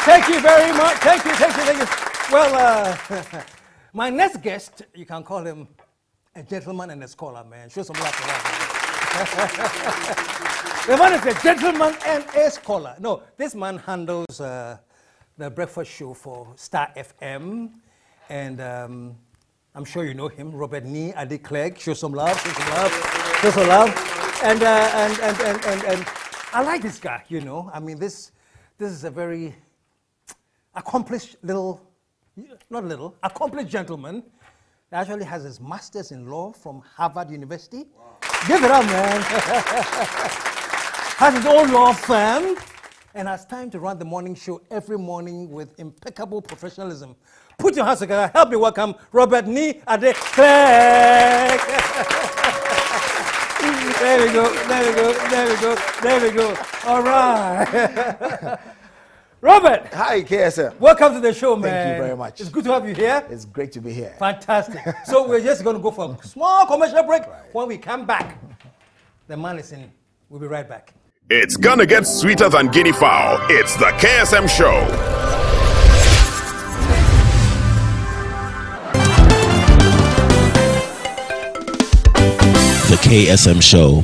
Thank you very much. Thank you. Well, my next guest, you can call him a gentleman and a scholar, man. Show some love for that. The man is a gentleman and a scholar. No, this man handles the breakfast show for Star FM, and I'm sure you know him, Robert Nii Arday Clegg. Show some love. And I like this guy, you know. I mean, this is a very accomplished accomplished gentleman that actually has his master's in law from Harvard University. Wow. Give it up, man. Has his own law firm and has time to run the morning show every morning with impeccable professionalism. Put your hands together. Help me welcome Robert Nii Arday Clegg. There we go. All right. Robert. Hi, KSM. Welcome to the show, man. Thank you very much. It's good to have you here. It's great to be here. Fantastic. So we're just going to go for a small commercial break. Right. When we come back, the man is in. We'll be right back. It's gonna get sweeter than guinea fowl. It's the KSM Show. The KSM Show.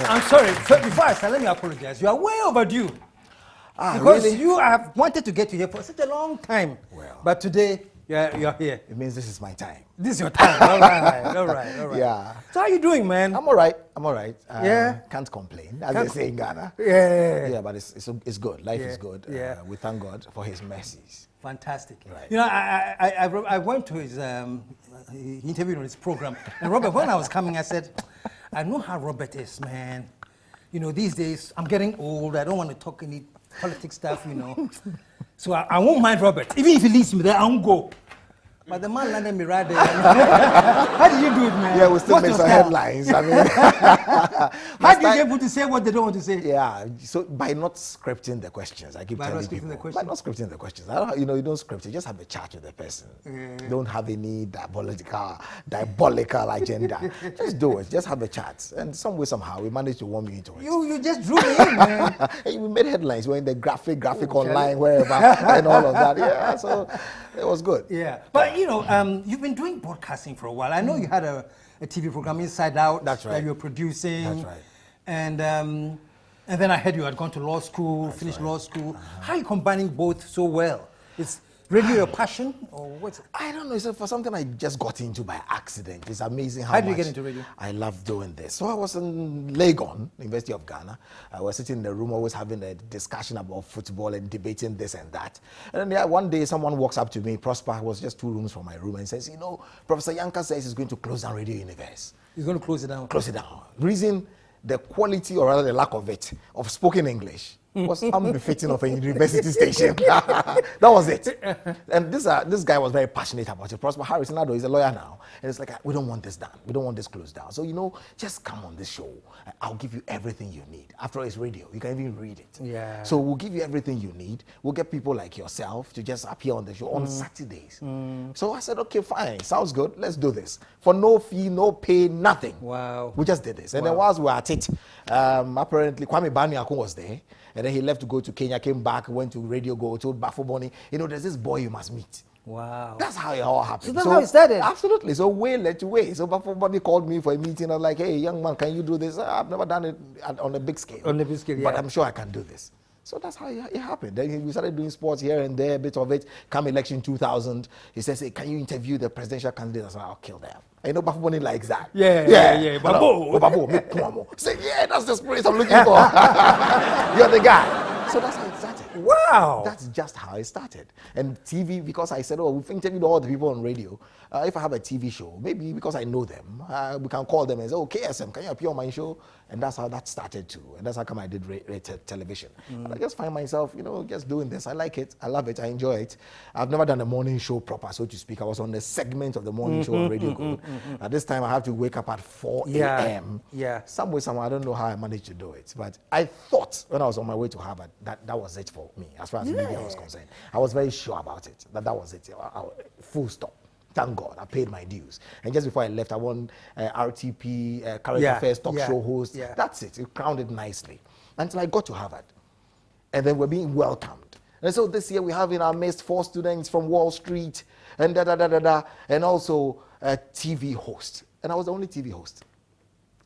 I'm sorry, before I start, let me apologize. You are way overdue. Because really? you have wanted to get to here for such a long time. Well. But today, you're here. It means this is my time. This is your time. All right. Yeah. So how are you doing, man? I'm all right. Yeah. Can't complain, as they say in Ghana. Yeah. But it's good. Life is good. Yeah. We thank God for his mercies. Fantastic. Right. You know, I went to his he interviewed on his program, and Robert, when I was coming, I said, I know how Robert is, man. You know, these days I'm getting old. I don't want to talk any politics stuff, you know. So I won't mind Robert. Even if he leaves me there, I won't go. But the man landed me right there. How did you do it, man? Yeah, we still make some headlines. I mean, how do you get people to say what they don't want to say? Yeah, so by not scripting the questions, I keep telling people. By not scripting the questions, you don't script it. Just have a chat with the person. Don't have any diabolical agenda. Just do it. Just have a chat, and some way somehow we managed to warm you into it. You just drew me in, man. We made headlines. We're in the graphic online, wherever, and all of that. Yeah, so it was good. Yeah, but you know, you've been doing broadcasting for a while. I know you had a TV program, Inside Out, that's right, that you were producing. That's right. And then I heard you had gone to law school, finished law school. How are you combining both so well? Is radio your passion, or what's it? I don't know. It's for something I just got into by accident. It's amazing how did you get into radio? I love doing this. So I was in Legon, University of Ghana. I was sitting in the room, always having a discussion about football and debating this and that. And then one day, someone walks up to me. Prosper was just 2 rooms from my room, and says, "You know, Professor Yanka says he's going to close down Radio Universe. He's going to close it down. Close it down. Reason, the quality, or rather the lack of it, of spoken English was unbefitting of a university station." That was it. And this guy was very passionate about it. Prosper Harrison, he's a lawyer now. And it's like, we don't want this done. We don't want this closed down. So, you know, just come on this show. I'll give you everything you need. After all, it's radio. You can even read it. Yeah. So we'll give you everything you need. We'll get people like yourself to just appear on the show on Saturdays. So I said, okay, fine. Sounds good. Let's do this. For no fee, no pay, nothing. Wow. We just did this. And then whilst we were at it, apparently Kwame Baniakun was there. And then he left to go to Kenya, came back, went to Radio Go, told Bafo Boni, you know, there's this boy you must meet. Wow. That's how it all happened. So that's how it started? Absolutely. So way led to way. So Bafo Boni called me for a meeting. I was like, hey, young man, can you do this? I've never done it on a big scale. On a big scale, yeah. But I'm sure I can do this. So that's how it happened. Then we started doing sports here and there, a bit of it. Come election 2000, he says, hey, can you interview the presidential candidate? I said, I'll kill them. And you know, Bafo Boni likes that. Yeah. Babo, say, yeah, that's the spirit I'm looking for. You're the guy. So that's how it started. Wow. That's just how it started. And TV, because I said, we've interviewed all the people on radio. If I have a TV show, maybe because I know them, we can call them and say, KSM, can you appear on my show? And that's how that started too. And that's how come I did television. And I just find myself, you know, just doing this. I like it. I love it. I enjoy it. I've never done a morning show proper, so to speak. I was on the segment of the morning show on Radio Go. At this time, I have to wake up at 4 a.m. Yeah. Somewhere, I don't know how I managed to do it. But I thought when I was on my way to Harvard, that was it for me, as far as media was concerned. I was very sure about it, that was it. Full stop. Thank God, I paid my dues. And just before I left, I won RTP, Current Affairs Talk Show host. Yeah. That's it. You crowned it nicely. Until I got to Harvard. and then we're being welcomed. And so this year we have in our midst 4 students from Wall Street and and also a TV host. And I was the only TV host.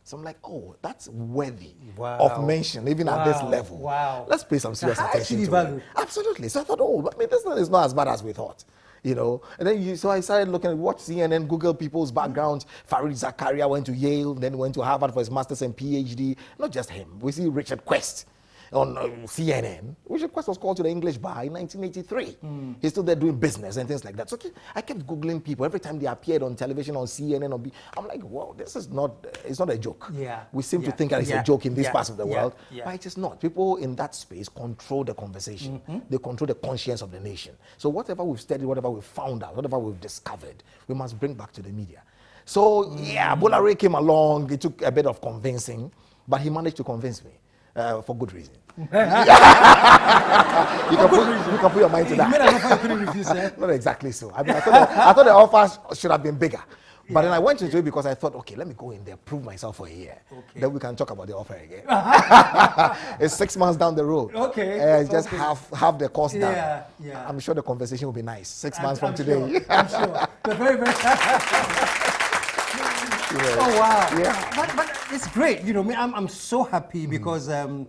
So I'm like, oh, that's worthy of mention, even at this level. Wow. Let's pay some serious attention to it. Absolutely. So I thought, oh, I mean, this is not as bad as we thought. You know, and then so I started looking at watch CNN, Google people's backgrounds. Farid Zakaria went to Yale, then went to Harvard for his master's and PhD. Not just him. We see Richard Quest on CNN. Richard Quest was called to the English bar in 1983. He's still there doing business and things like that. So I kept Googling people every time they appeared on television, on CNN, or I'm like, wow, this is not, it's not a joke. Yeah. We seem to think that it's a joke in these parts of the world, but it is not. People in that space control the conversation. They control the conscience of the nation. So whatever we've studied, whatever we've found out, whatever we've discovered, we must bring back to the media. So yeah, Bola Ray came along. It took a bit of convincing, but he managed to convince me. For good reason. You can put your mind to that. Not exactly so. I mean, I thought the offer should have been bigger. But then I went into it because I thought, okay, let me go in there, prove myself for a year. Okay. Then we can talk about the offer again. It's 6 months down the road. Okay. Just half the cost down. Yeah. I'm sure the conversation will be nice. 6 months from today. Sure. I'm sure. But very, very. Oh wow! Yeah, but it's great. You know, I'm so happy because the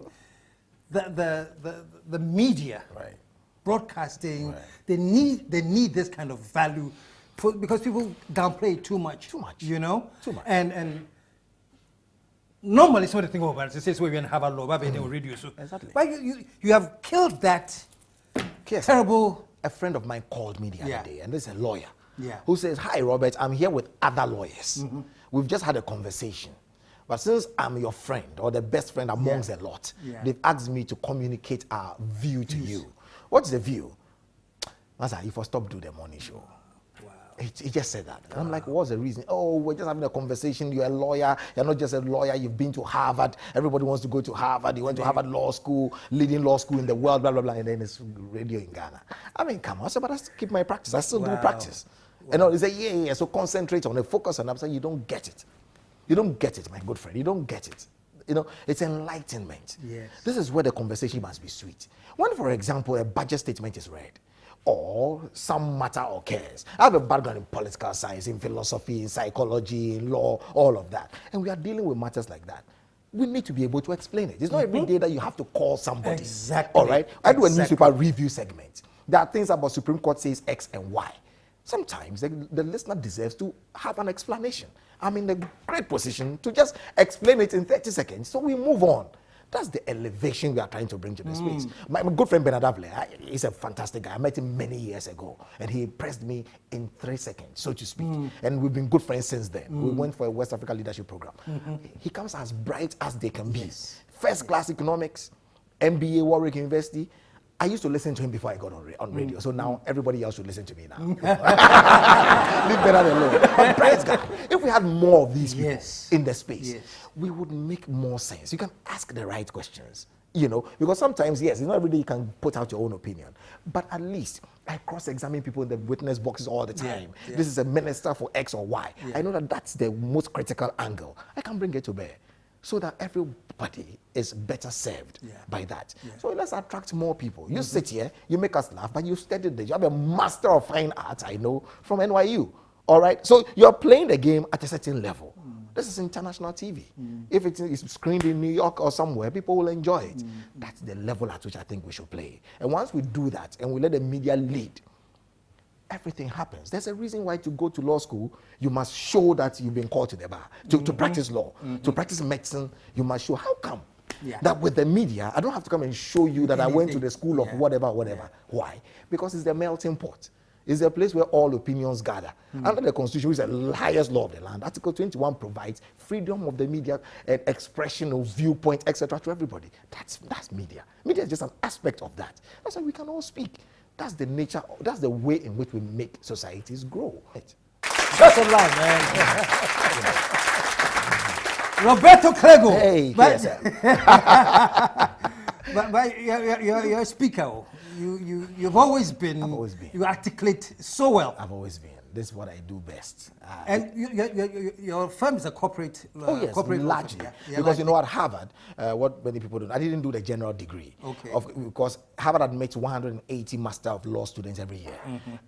media, broadcasting, they need this kind of value, because people downplay it too much. You know, too much. And normally somebody think about it. It says we're going to have a law, but they will radio. So exactly. But you have killed that terrible. A friend of mine called me the other day, and this is a lawyer. Who says, "Hi, Robert, I'm here with other lawyers. We've just had a conversation. But since I'm your friend, or the best friend amongst a lot, they've asked me to communicate our view to you." What's the view? Master, if I stop doing the morning show. Wow. He just said that. And I'm like, what's the reason? Oh, we're just having a conversation. You're a lawyer. You're not just a lawyer. You've been to Harvard. Everybody wants to go to Harvard. You went to Harvard Law School, leading law school in the world, blah, blah, blah. And then it's radio in Ghana. I mean, come on. I said, but I still keep my practice. I still do practice. And he said, yeah. So concentrate on it, focus on it. I'm saying, you don't get it. You don't get it, my good friend. You don't get it. You know, it's enlightenment. Yes. This is where the conversation must be sweet. When, for example, a budget statement is read, or some matter occurs. I have a background in political science, in philosophy, in psychology, in law, all of that. And we are dealing with matters like that. We need to be able to explain it. It's not every day that you have to call somebody. Exactly. All right? I do a newspaper review segment. There are things about Supreme Court says X and Y. Sometimes the listener deserves to have an explanation. I'm in a great position to just explain it in 30 seconds, so we move on. That's the elevation we are trying to bring to the space. My good friend Bernard Avle, he's a fantastic guy. I met him many years ago, and he impressed me in 3 seconds, so to speak. And we've been good friends since then. We went for a West Africa leadership program. He comes as bright as they can be. First class economics, MBA, Warwick University. I used to listen to him before I got on radio, so now everybody else should listen to me now. Leave Bernard alone. But bright guy. If we had more of these people in the space, we would make more sense. You can ask the right questions, you know, because sometimes, it's not every day you can put out your own opinion, but at least I cross-examine people in the witness boxes all the time. This is a minister for X or Y. I know that that's the most critical angle. I can bring it to bear, so that everybody is better served by that. So let's attract more people. You sit here, you make us laugh, but you studied this. You have a master of fine arts, I know, from NYU. All right? So you're playing the game at a certain level. This is international TV. If it is screened in New York or somewhere, people will enjoy it. That's the level at which I think we should play. And once we do that, and we let the media lead, everything happens. There's a reason why to go to law school, you must show that you've been called to the bar. To practice law, to practice medicine, you must show. How come? That with the media, I don't have to come and show you that I went to the school of whatever. Why? Because it's the melting pot. It's a place where all opinions gather. Under the Constitution, which is the highest law of the land, Article 21 provides freedom of the media, expression of viewpoint, etc. to everybody. That's media. Media is just an aspect of that. That's why we can all speak. That's the nature, that's the way in which we make societies grow. That's a line, man. Roberto Clegg. Hey, but you're a speaker. You've always been. I've always been. You articulate so well. I've always been. This is what I do best. And your firm is a corporate. Oh yes, corporate largely. office, yeah. Because you know at Harvard, what many people don't, I didn't do the general degree. Okay. Because Harvard admits 180 Master of Law students every year.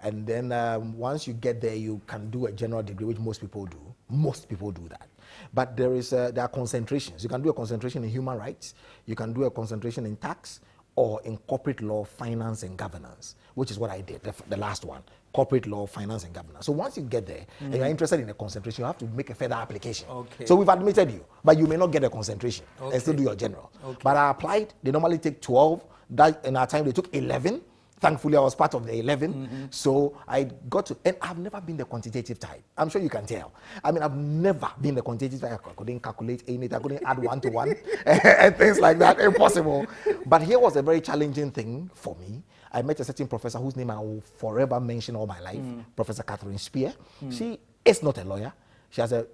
And then once you get there, you can do a general degree, which most people do. Most people do that. But there are concentrations. You can do a concentration in human rights. You can do a concentration in tax or in corporate law, finance, and governance, which is what I did, the last one, corporate law, finance, and governance. So once you get there and you're interested in a concentration, you have to make a further application. Okay. So we've admitted you, but you may not get a concentration and still do your general. Okay. But I applied. They normally take 12. That in our time, they took 11. Thankfully, I was part of the 11. So I got to, and I've never been the quantitative type. I'm sure you can tell. I mean, I've never been the quantitative type. I couldn't calculate anything. I couldn't add 1 to 1 and things like that. Impossible. But here was a very challenging thing for me. I met a certain professor whose name I will forever mention all my life, Professor Catherine Spear. She is not a lawyer. She has a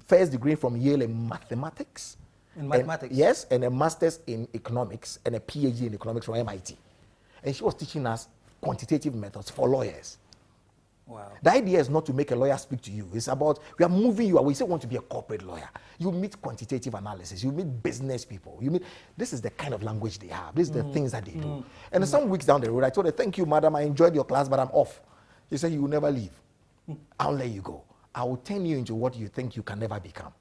first degree from Yale in mathematics. In mathematics? Yes, and a master's in economics and a PhD in economics from MIT. And she was teaching us quantitative methods for lawyers. Wow. The idea is not to make a lawyer speak to you. It's about, we are moving you away. You say you want to be a corporate lawyer. You meet quantitative analysis. You meet business people. This is the kind of language they have. This is the things that they do. And some weeks down the road, I told her, thank you, madam. I enjoyed your class, but I'm off. She said, you will never leave. I'll let you go. I will turn you into what you think you can never become.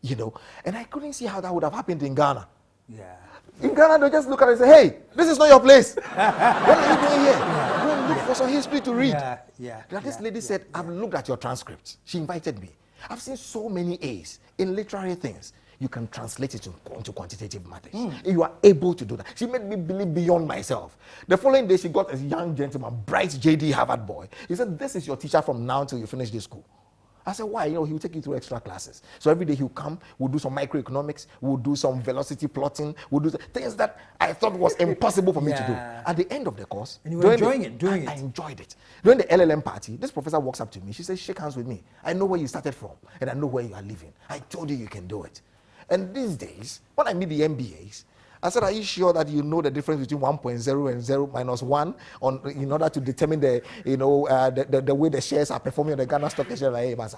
You know? And I couldn't see how that would have happened in Ghana. Yeah. In Ghana, they just look at it and say, hey, this is not your place. What are you doing here? Go and look for some history to read. This lady said, I've looked at your transcripts. She invited me. I've seen so many A's in literary things. You can translate it into quantitative matters. You are able to do that. She made me believe beyond myself. The following day, she got a young gentleman, bright JD Harvard boy. He said, this is your teacher from now until you finish this school. I said, why? You know, he'll take you through extra classes. So every day he'll come, we'll do some microeconomics, we'll do some velocity plotting, we'll do things that I thought was impossible for me to do. At the end of the course, and you were enjoying it. I enjoyed it. During the LLM party, this professor walks up to me. She says, shake hands with me. I know where you started from, and I know where you are living. I told you can do it. And these days, when I meet the MBAs, I said, are you sure that you know the difference between 1.0 and 0 minus 1 in order to determine the way the shares are performing on the Ghana Stock Exchange? Like, hey, this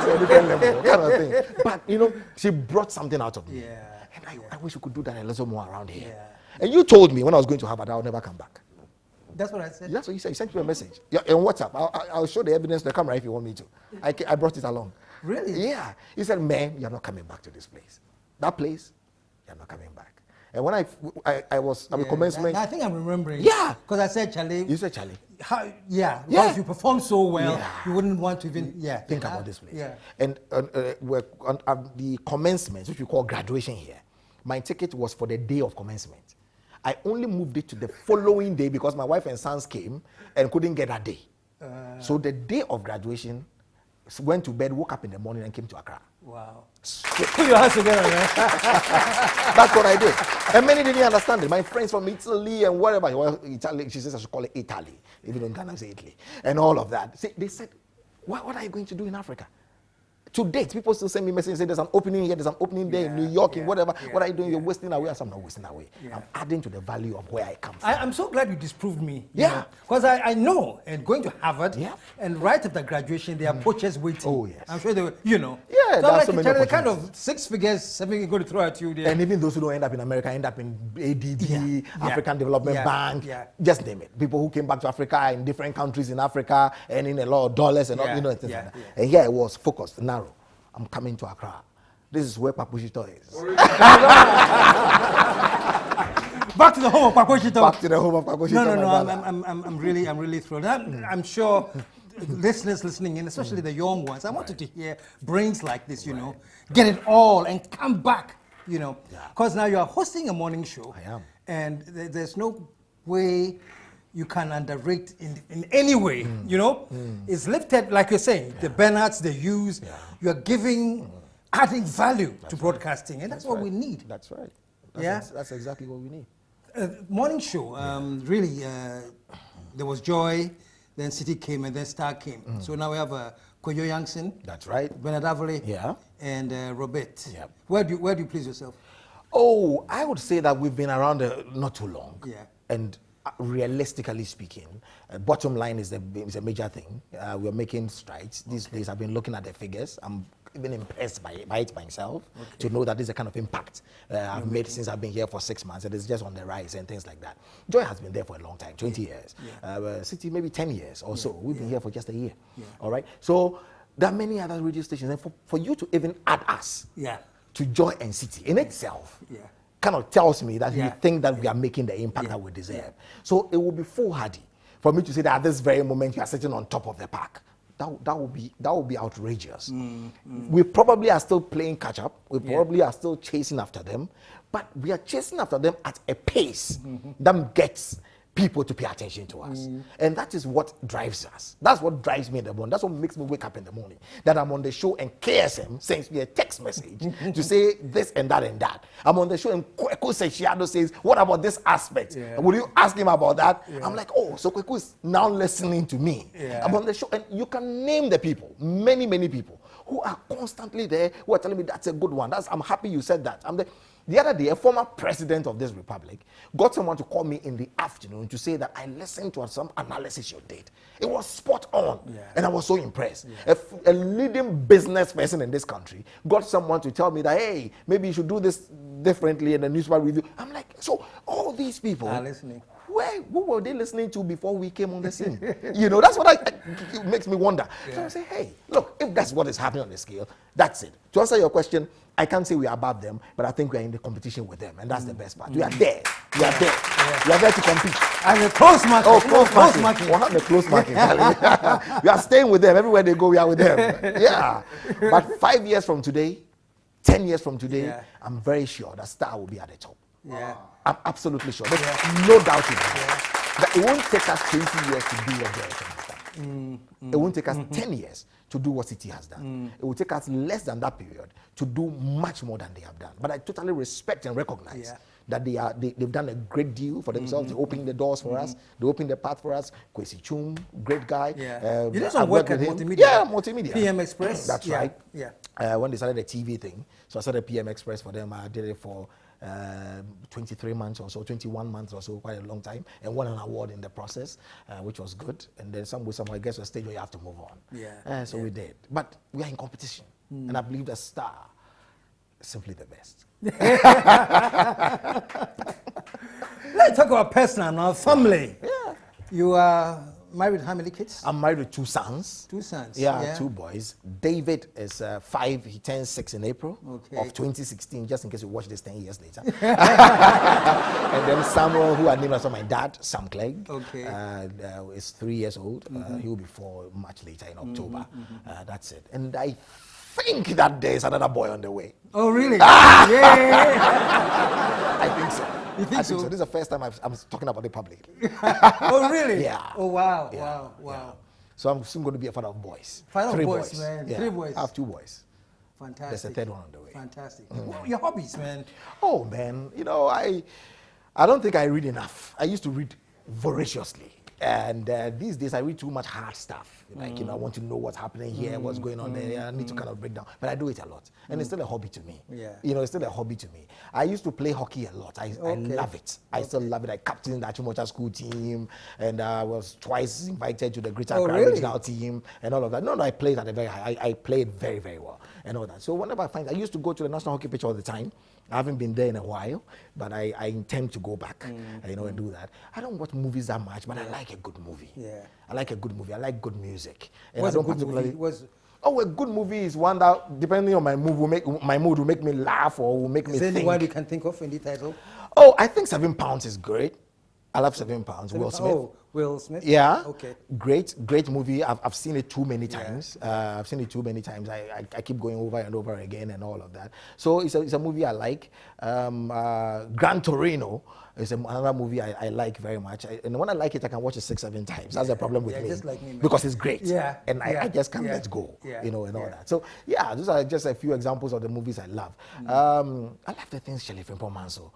is a different level, kind of thing. But, you know, she brought something out of me. And I wish we could do that a little more around here. And you told me when I was going to Harvard, I'll never come back. That's what I said. That's what you said. You sent me a message. Yeah, on WhatsApp. I'll show the evidence, the camera, if you want me to. I brought it along. Really? Yeah. He said, man, you're not coming back to this place. That place, you're not coming back. And when I was at the commencement. I think I'm remembering. Yeah. Because I said, Charlie. You said, Charlie. Because you perform so well, you wouldn't want to even think about this place. Yeah. And we're on the commencement, which we call graduation here, my ticket was for the day of commencement. I only moved it to the following day because my wife and sons came and couldn't get that day. So the day of graduation, went to bed, woke up in the morning and came to Accra. Wow. Put your hands together, man. That's what I did. And many didn't understand it. My friends from Italy and whatever, well, Italy, she says I should call it Italy, even though Ghana say Italy, and all of that. See, they said, what are you going to do in Africa? To date, people still send me messages and say there's an opening here, there's an opening there in New York, in whatever. What are you doing? You're wasting away. I said, I'm not wasting away. I'm adding to the value of where I come from. I'm so glad you disproved me. Yeah. Because I know, and going to Harvard, and right after graduation, there are poachers waiting. Oh, yes. I'm sure they were, you know. Yeah, so there are like, so many the kind of 6 figures, 7 figures going to throw at you there. And even those who don't end up in America end up in ADB, African Development Bank, just name it. People who came back to Africa in different countries in Africa, earning a lot of dollars and all, you know, things like that. And here I was focused, narrow. I'm coming to Accra. This is where Papushito is. Back to the home of Papushito. Back to the home of Papushito. No. I'm really thrilled. I'm sure listeners listening in, especially the young ones, I wanted to hear brains like this, you know, get it all and come back, you know, because now you are hosting a morning show. I am. And there's no way you can underrate in any way, you know? It's lifted, like you're saying, the Bernards, the Hughes, you're giving, adding value to broadcasting, and that's what we need. That's right. That's exactly what we need. Morning show, really, there was Joy, then City came, and then Star came. So now we have Koyo Youngson. That's right. Bernard Avile. Yeah. And Robert. Yeah. Where do you please yourself? Oh, I would say that we've been around not too long. Yeah. And realistically speaking, bottom line is a major thing. We're making strides. These days I've been looking at the figures. I'm even impressed by it myself to know that this is the kind of impact I've made since I've been here for 6 months, and it's just on the rise and things like that. Joy has been there for a long time, 20 years. City, maybe 10 years or so. We've been here for just a year. All right. So there are many other radio stations, and for you to even add us to Joy and City in itself kind of tells me that you think that we are making the impact that we deserve. So it will be foolhardy for me to say that at this very moment you are sitting on top of the pack. That would be outrageous. We probably are still playing catch up. We probably are still chasing after them, but we are chasing after them at a pace that gets people to pay attention to us. And that is what drives us. That's what drives me in the morning. That's what makes me wake up in the morning. That I'm on the show and KSM sends me a text message to say this and that and that. I'm on the show and Kweku Sechiado says, what about this aspect? Will you ask him about that? I'm like, oh, so Kweku is now listening to me. I'm on the show, and you can name the people, many, many people who are constantly there, who are telling me that's a good one. I'm happy you said that. The other day, a former president of this republic got someone to call me in the afternoon to say that I listened to some analysis you did. It was spot on, and I was so impressed. A leading business person in this country got someone to tell me that, hey, maybe you should do this differently in the newspaper review. I'm like, so all these people are listening. Who were they listening to before we came on the scene? That's what it makes me wonder. So I say, hey, look, if that's what is happening on the scale, that's it. To answer your question, I can't say we are above them, but I think we are in the competition with them, and that's the best part. We are there. We are there. We are there to compete. And a close market. Oh, close market. We're not the close market. We are staying with them. Everywhere they go, we are with them. Yeah. But 5 years from today, 10 years from today, I'm very sure that Star will be at the top. I'm absolutely sure. There's no doubt in that. That it won't take us 20 years to do what they have done. It won't take us 10 years to do what City has done. It will take us less than that period to do much more than they have done. But I totally respect and recognize that they've done a great deal for themselves. They opened the doors for us. They opened the path for us. Kwesi Chum, great guy. You did some work at Multimedia. Yeah, Multimedia. PM Express. That's right. When they started the TV thing, so I started PM Express for them. I did it for 23 months or so, 21 months or so, quite a long time, and won an award in the process, which was good. And then somehow I guess a stage where you have to move on. So we did. But we are in competition, and I believe that Star is simply the best. Let's talk about personal now, family. You are married, how many kids? I'm married with 2 sons. 2 sons. 2 boys. David is 5. He turns 6 in April of 2016, just in case you watch this 10 years later. And then Samuel, who I named after my dad, Sam Clegg, is 3 years old. He will be 4 much later in October. That's it. And I think that there is another boy on the way. Oh, really? I think so. You think so? This is the first time I'm talking about it publicly. Oh, really? Yeah. Oh, wow. Wow. So I'm soon going to be a father of boys. Father of 3 boys, man. 3 boys. I have 2 boys. Fantastic. There's a 3rd one on the way. Fantastic. What are your hobbies, man? Oh, man. I don't think I read enough. I used to read voraciously. And these days I read too much hard stuff. Like, I want to know what's happening here, what's going on there. I need to kind of break down. But I do it a lot. And it's still a hobby to me. It's still a hobby to me. I used to play hockey a lot. I love it. I still love it. I captained the Achimota school team. And I was twice invited to the Greater Accra regional team and all of that. No, I played at a very high. I played very, very well and all that. So whenever I used to go to the national hockey pitch all the time. I haven't been there in a while, but I intend to go back, and do that. I don't watch movies that much, but I like a good movie. I like a good movie. I like good music. And What's I don't a good particularly. movie? A good movie is one that, depending on my mood, will make me laugh or will make me think. Is there anyone you can think of in the title? Oh, I think 7 Pounds is great. I love 7 Pounds. Will Smith. Oh, Will Smith? Yeah. Okay. Great movie. I've seen it too many times. I've seen it too many times. I keep going over and over again and all of that. So it's a movie I like. Gran Torino is another movie I like very much. And when I like it, I can watch it 6-7 times. That's the problem with me. Just like me, because it's great. And I just can't let go. And all that. So those are just a few examples of the movies I love. I love the things Shelley Frimpong Manso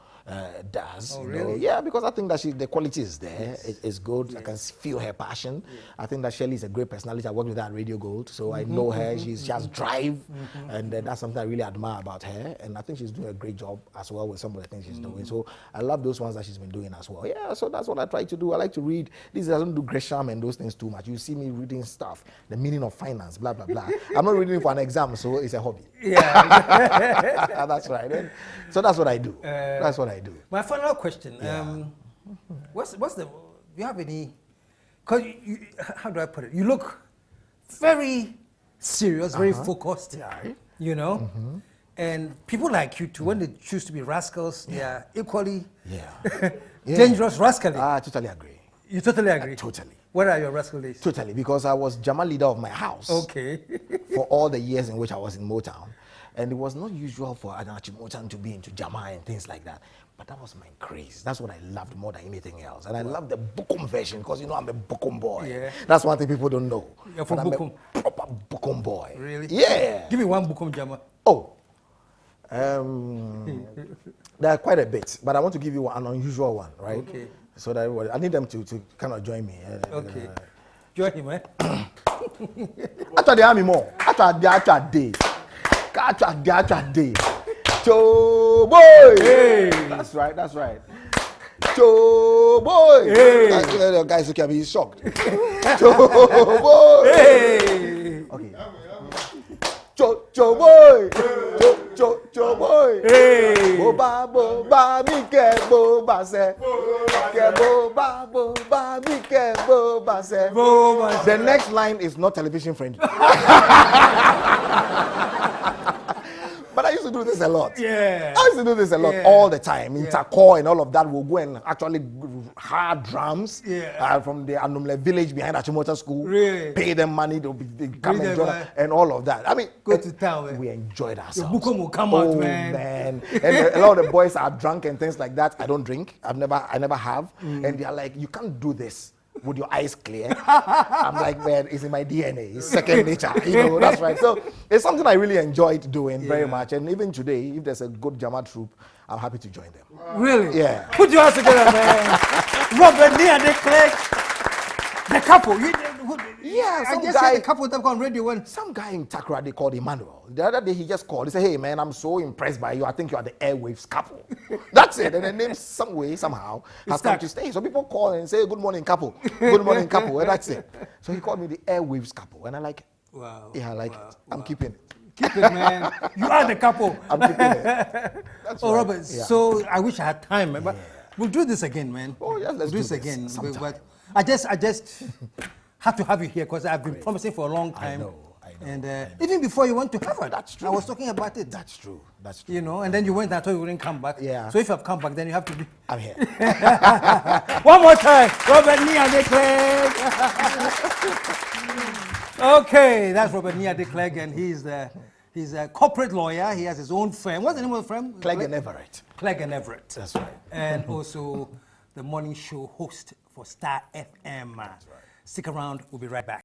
does. Oh, really? Yeah, because I think that the quality is there. It's good. I can feel her passion. I think that Shelley is a great personality. I worked with her at Radio Gold, so I know her. She has drive, and that's something I really admire about her. And I think she's doing a great job as well with some of the things she's doing. So I love those ones. ones that she's been doing as well. Yeah, so that's what I try to do. I like to read. This I don't do Gresham and those things too much. You see me reading stuff, the meaning of finance, blah blah blah. I'm not reading for an exam, so it's a hobby. Yeah. That's right. And so that's what I do. That's what I do. My final question. What's the? Do you have any? Because how do I put it? You look very serious, very focused. Yeah. You know, and people like you too, when they choose to be rascals, they are equally dangerous rascally. I totally agree. You totally agree. Totally. What are your rascal days? Totally, because I was Jama leader of my house. Okay. For all the years in which I was in Motown. And it was not usual for an Motown to be into Jama and things like that. But that was my craze. That's what I loved more than anything else. And I love the Bukum version because, you know, I'm a Bukum boy. Yeah. That's one thing people don't know. You're from But Bukum? I'm a proper Bukum boy. Really? Yeah. Give me one Bukum Jama. Oh. There are quite a bit, but I want to give you an unusual one, right? Okay. So that I need them to kind of join me. Okay. Join him, eh? After the army more. After the day. After day. Joe boy. Hey. That's right. That's right. Joe boy. Hey. The guys look at me, he's shocked. Joe boy. Hey. Okay. Joe boy. Joe boy. Hey. Boba mi ke boba se. Ke boba mi ke boba se. The next line is not television friendly. But I used to do this a lot. Yeah. I used to do this a lot all the time. In Takor and all of that, we'll go and actually hire drums from the Anumle village behind Achimota school. Really? Pay them money to come and join us and all of that. I mean, go to town. We enjoyed ourselves. Your Bukum will come out, man. And a lot of the boys are drunk and things like that. I don't drink. I never have. And they're like, you can't do this with your eyes clear. I'm like, man, it's in my DNA. It's second nature. You know, that's right. So it's something I really enjoyed doing very much. And even today, if there's a good Jama troupe, I'm happy to join them. Really? Yeah. Put your hands together, man. Robert, Nii Arday Clegg, the couple. I just said the couple that on radio one. Some guy in Takra, they called Emmanuel. The other day he just called. He said, hey man, I'm so impressed by you. I think you are the Airwaves Capo. That's it. And the name some way, somehow, has come to stay. So people call and say, good morning, Capo. Good morning, Capo. And that's it. So he called me the Airwaves Capo. And I like it. Wow. Yeah, I like it. I'm keeping it. Keep it, man. You are the couple. I'm keeping it. That's right. Robert, so I wish I had time, man. But we'll do this again, man. Oh, yeah, let's do this again. sometime. But I just have to have you here because I've been promising for a long time. I know. And even before you went to Harvard, that's true. I was talking about it. That's true. That's true. You know, and then you went. I thought you wouldn't come back. Yeah. So if you have come back, then you have to be. I'm here. One more time, Robert Nii Arday Clegg. Okay, that's Robert Nii Arday Clegg, and he's a corporate lawyer. He has his own firm. What's the name of the firm? Clegg and Everett. Clegg and Everett. That's right. And also the morning show host for Star FM. That's right. Stick around. We'll be right back.